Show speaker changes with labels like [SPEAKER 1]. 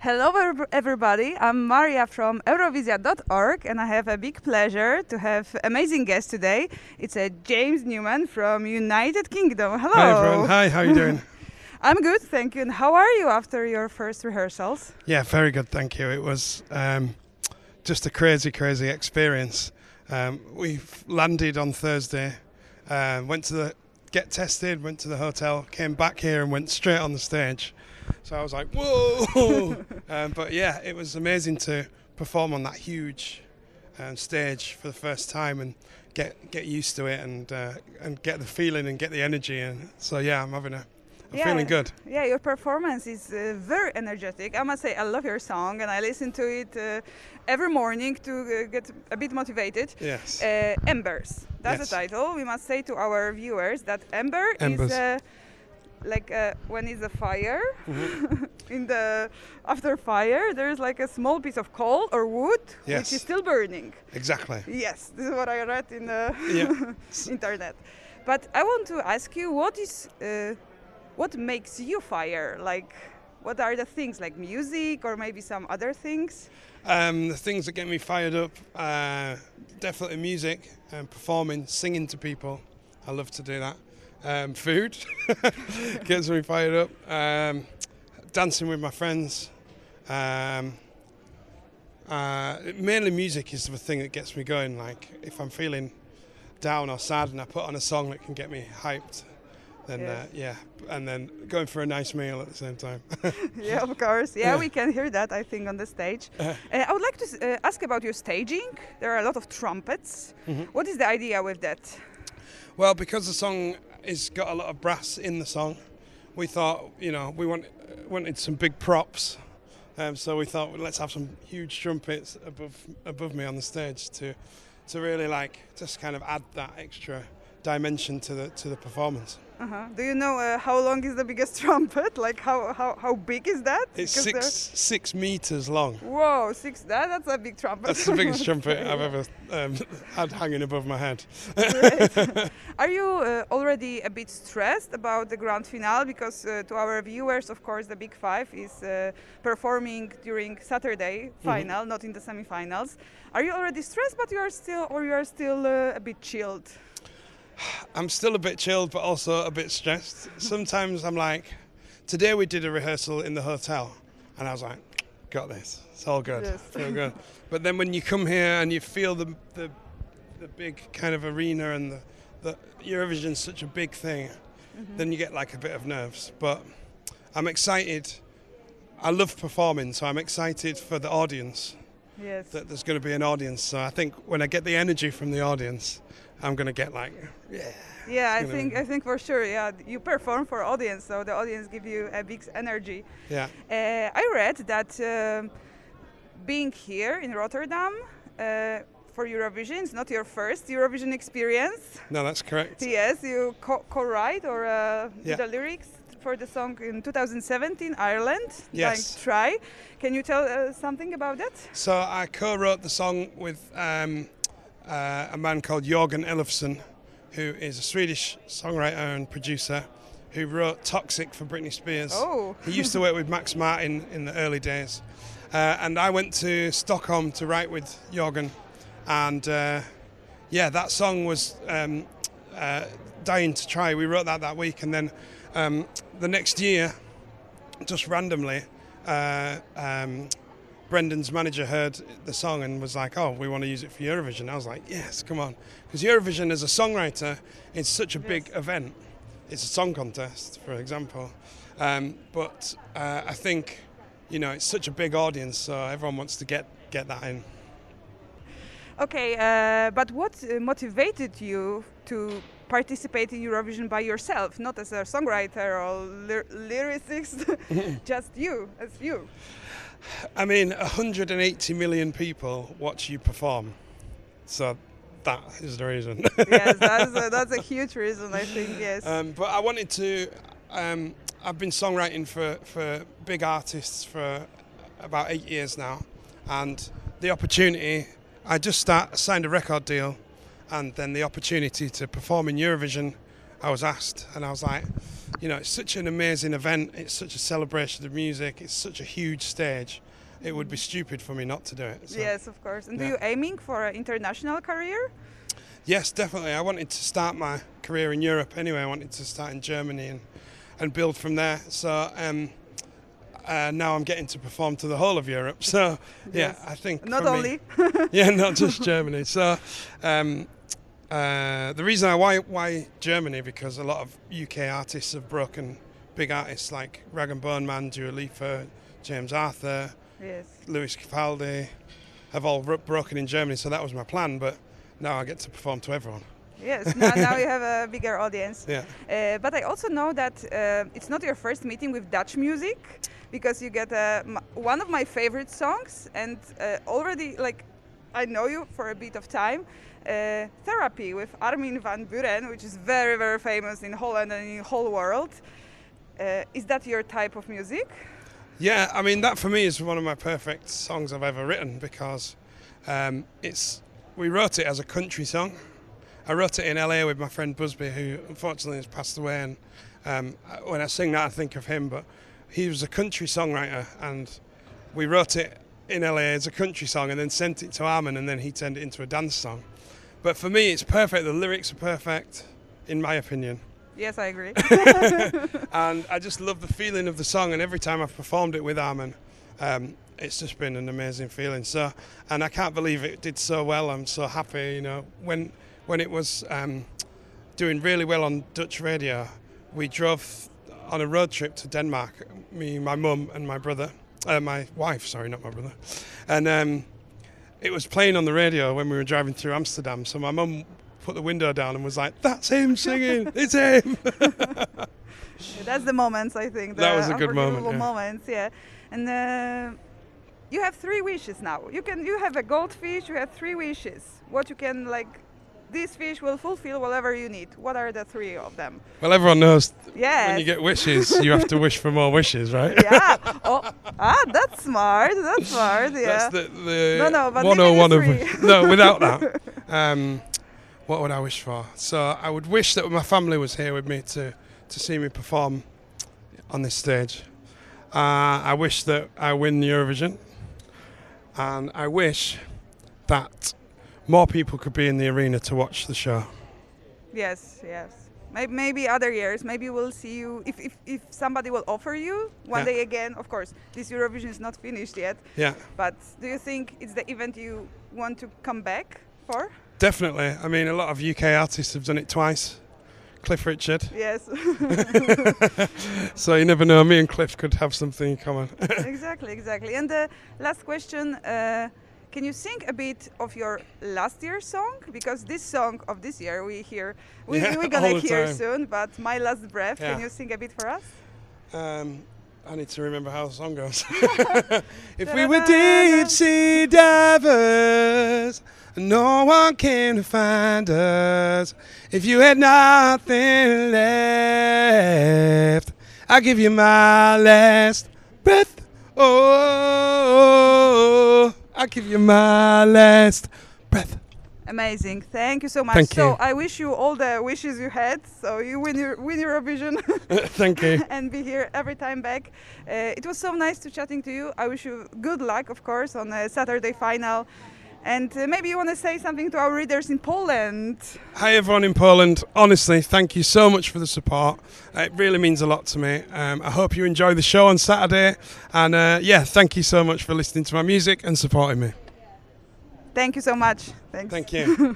[SPEAKER 1] Hello everybody, I'm Maria from Eurowizja.org and I have a big pleasure to have amazing guest today. It's James Newman from United Kingdom. Hello.
[SPEAKER 2] Hi everyone, hi, how are you doing?
[SPEAKER 1] I'm good, thank you. And how are you after your first rehearsals?
[SPEAKER 2] Yeah, very good, thank you. It was just a crazy experience. We landed on Thursday, went to get tested, went to the hotel, came back here and went straight on the stage. So I was like, whoa! But yeah, it was amazing to perform on that huge stage for the first time and get used to it and get the feeling and get the energy. And so yeah, I'm feeling good.
[SPEAKER 1] Yeah, your performance is very energetic. I must say, I love your song and I listen to it every morning to get a bit motivated.
[SPEAKER 2] Yes.
[SPEAKER 1] Embers, that's the title. We must say to our viewers that Embers. Is like when it's a fire, after fire there's like a small piece of coal or wood which is still burning.
[SPEAKER 2] Exactly.
[SPEAKER 1] Yes, this is what I read in the internet. But I want to ask you, what makes you fire? Like, what are the things, like music or maybe some other things?
[SPEAKER 2] The things that get me fired up, definitely music, performing, singing to people. I love to do that. Food gets me fired up. Dancing with my friends. Mainly music is the thing that gets me going. Like if I'm feeling down or sad and I put on a song that can get me hyped, then and then going for a nice meal at the same time.
[SPEAKER 1] Yeah, of course. Yeah, we can hear that, I think, on the stage. I would like to ask about your staging. There are a lot of trumpets. What is the idea with that?
[SPEAKER 2] Well, because the song has got a lot of brass in the song, we thought, we wanted some big props. So we thought, well, let's have some huge trumpets above me on the stage to really just kind of add that extra dimension to the performance.
[SPEAKER 1] Do you know how long is the biggest trumpet? Like how big is that?
[SPEAKER 2] It's 6 meters long.
[SPEAKER 1] Whoa, that's a big trumpet.
[SPEAKER 2] That's the biggest trumpet I've ever had hanging above my head.
[SPEAKER 1] Great. Are you already a bit stressed about the grand finale? Because to our viewers, of course, the Big Five is performing during Saturday final, not in the semi-finals. Are you already stressed, but you are still a bit chilled?
[SPEAKER 2] I'm still a bit chilled, but also a bit stressed. Sometimes I'm like, today we did a rehearsal in the hotel, and I was like, got this. It's all good.
[SPEAKER 1] Yes.
[SPEAKER 2] Feel good. But then when you come here and you feel the big kind of arena and the Eurovision's such a big thing, then you get like a bit of nerves. But I'm excited. I love performing, so I'm excited for the audience.
[SPEAKER 1] Yes.
[SPEAKER 2] That there's going to be an audience. So I think when I get the energy from the audience, I'm going to get
[SPEAKER 1] I think for sure. Yeah, you perform for audience, so the audience give you a big energy.
[SPEAKER 2] Yeah.
[SPEAKER 1] I read that being here in Rotterdam for Eurovision is not your first Eurovision experience.
[SPEAKER 2] No, that's correct.
[SPEAKER 1] Yes, you co-write or did the lyrics for the song in 2017, Ireland.
[SPEAKER 2] Yes.
[SPEAKER 1] Try. Can you tell something about that?
[SPEAKER 2] So I co-wrote the song with a man called Jörgen Elofsson, who is a Swedish songwriter and producer who wrote Toxic for Britney Spears.
[SPEAKER 1] Oh.
[SPEAKER 2] He used to work with Max Martin in the early days. And I went to Stockholm to write with Jörgen. And that song was dying to try. We wrote that week. And then the next year, just randomly, Brendan's manager heard the song and was like, we want to use it for Eurovision. I was like, yes, come on. Because Eurovision as a songwriter is such a big event. It's a song contest, for example. But I think, it's such a big audience, so everyone wants to get that in.
[SPEAKER 1] Okay, but what motivated you to participate in Eurovision by yourself, not as a songwriter or lyricist, just you, as you?
[SPEAKER 2] I mean, 180 million people watch you perform, so that is the reason.
[SPEAKER 1] Yes, that's a huge reason, I think, yes.
[SPEAKER 2] But I wanted to, I've been songwriting for big artists for about 8 years now, and the opportunity, I just signed a record deal, and then the opportunity to perform in Eurovision, I was asked, and I was like, it's such an amazing event. It's such a celebration of music. It's such a huge stage. It would be stupid for me not to do it. So.
[SPEAKER 1] Yes, of course. And are you aiming for an international career?
[SPEAKER 2] Yes, definitely. I wanted to start my career in Europe anyway. I wanted to start in Germany and build from there. So now I'm getting to perform to the whole of Europe. So I think
[SPEAKER 1] not only.
[SPEAKER 2] Not just Germany. So the reason why Germany, because a lot of UK artists have broken, big artists like Rag & Bone Man, Dua Lipa, James Arthur, Lewis Capaldi, have all broken in Germany. So that was my plan, but now I get to perform to everyone.
[SPEAKER 1] Yes, now you have a bigger audience.
[SPEAKER 2] Yeah.
[SPEAKER 1] But I also know that it's not your first meeting with Dutch music, because you get one of my favorite songs, and already, like, I know you for a bit of time, Therapy with Armin van Buuren, which is very, very famous in Holland and in the whole world. Is that your type of music?
[SPEAKER 2] Yeah, I mean, that for me is one of my perfect songs I've ever written, because we wrote it as a country song. I wrote it in LA with my friend Busby, who unfortunately has passed away, and when I sing that I think of him, but he was a country songwriter, and we wrote it in LA as a country song and then sent it to Armin, and then he turned it into a dance song. But for me it's perfect, the lyrics are perfect, in my opinion.
[SPEAKER 1] Yes, I agree.
[SPEAKER 2] And I just love the feeling of the song, and every time I've performed it with Armin, it's just been an amazing feeling. So, and I can't believe it did so well. I'm so happy, when it was doing really well on Dutch radio. We drove on a road trip to Denmark, me, my mum and my brother, my wife, sorry, not my brother. And it was playing on the radio when we were driving through Amsterdam. So my mum put the window down and was like, "That's him singing, it's him."
[SPEAKER 1] That's the moments, I think.
[SPEAKER 2] That was a good moment. Yeah.
[SPEAKER 1] Moments, yeah. And you have 3 wishes now. You have a goldfish. You have 3 wishes. What you can this fish will fulfill whatever you need. What are the 3 of them?
[SPEAKER 2] Well, everyone knows
[SPEAKER 1] when
[SPEAKER 2] you get wishes, you have to wish for more wishes, right?
[SPEAKER 1] Yeah. That's smart. That's smart. Yeah.
[SPEAKER 2] That's the
[SPEAKER 1] but
[SPEAKER 2] 101 of
[SPEAKER 1] 3.
[SPEAKER 2] No, without that. What would I wish for? So I would wish that my family was here with me to see me perform on this stage. I wish that I win Eurovision, and I wish that more people could be in the arena to watch the show.
[SPEAKER 1] Yes. Maybe other years. Maybe we'll see you if somebody will offer you one day again. Of course, this Eurovision is not finished yet.
[SPEAKER 2] Yeah.
[SPEAKER 1] But do you think it's the event you want to come back for?
[SPEAKER 2] Definitely. I mean, a lot of UK artists have done it twice. Cliff Richard.
[SPEAKER 1] Yes.
[SPEAKER 2] So you never know, me and Cliff could have something in common.
[SPEAKER 1] Exactly. And the last question, can you sing a bit of your last year's song? Because this song of this year we're gonna hear soon, but My Last Breath, can you sing a bit for us?
[SPEAKER 2] I need to remember how the song goes. If we were deep sea divers, no one can find us. If you had nothing left, I'll give you my last breath. Oh, I'll give you my last breath.
[SPEAKER 1] Amazing. Thank you so much.
[SPEAKER 2] Thank you.
[SPEAKER 1] I wish you all the wishes you had. So you win Eurovision.
[SPEAKER 2] Thank you.
[SPEAKER 1] And be here every time back. It was so nice to chatting to you. I wish you good luck, of course, on the Saturday final. And maybe you want to say something to our readers in Poland.
[SPEAKER 2] Hi everyone in Poland. Honestly, thank you so much for the support. It really means a lot to me. I hope you enjoy the show on Saturday. And thank you so much for listening to my music and supporting me.
[SPEAKER 1] Thank you so much. Thanks.
[SPEAKER 2] Thank you.